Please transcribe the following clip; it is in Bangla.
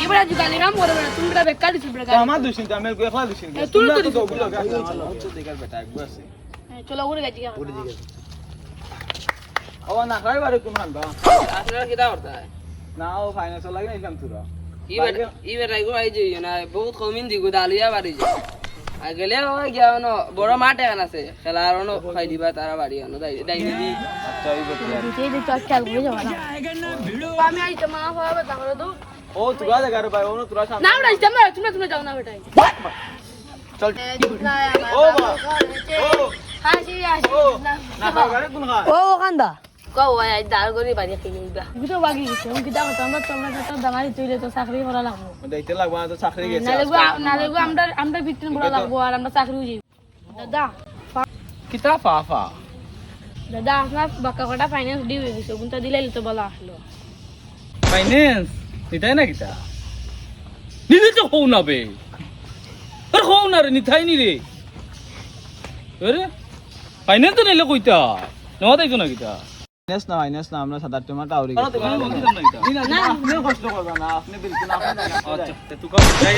এবারে জুগালি কাম করে না তুমি বেকার দিছ বেকার আমার দুশিন আমি একলা দুশিন তুই তো তো ওগুলো হচ্ছে দেখার বেটা একবার আছে চলো ওরে গাজি ওরে দিকে ও না খাই বারে কোন হান বা আসলে কি দাও করতে না ও ফাইনান্স লাগে না ইনকাম তুরা ইবে রাইগো আই যে না বহুত কমিন দিগো দালিয়া বাড়ি যায় আগেলে ও গিয়া ন বড় মাঠ এখন আছে খেলার অন খাই দিবা তারা বাড়ি আনো দাই দি আচ্ছা ওই বলতে দিতে দিতে খেল করে যাবা না আমি আই তো মা হবে তাহলে তো ও তুরা দেখা রে ভাই ও তুরা সামনে না আমরা যাবো তুমি যাও না বেটাই চল ও বা ও হাসি হাসি না খাই বারে কোন খা ও কান্দা কো আই দাল গরি বাড়ি খেলি গা গুতো বাগি গেছে আমি কিটা কথা আমরা তো দামারি তুইলে তো চাকরি করা লাগবো দেখতে লাগবে না তো চাকরি গেছে নালেগো আমরা বিট্রিন করা লাগবো আর আমরা চাকরি হই দাদা কিতা ফাফা দাদা আপনার বাক্কা কটা ফাইনান্স ডিউ হয়ে গেছে ওগুনটা দিলে তো বলা আসলো ফাইন্যান্স নিতাই না কিতা নিলে তো হও না বে আর হও না রে নিতাই নি রে আরে ফাইন্যান্স তো নিলে কইতা নেওয়া তাইতো না কিতা ফাইনান্স না আমরা 7-8 টাকা আউরি তো কোনো বলছিলাম না কিতা না আপনি কষ্ট করবেন না আপনি বিলকুল আপনি আচ্ছা তুই কম যাই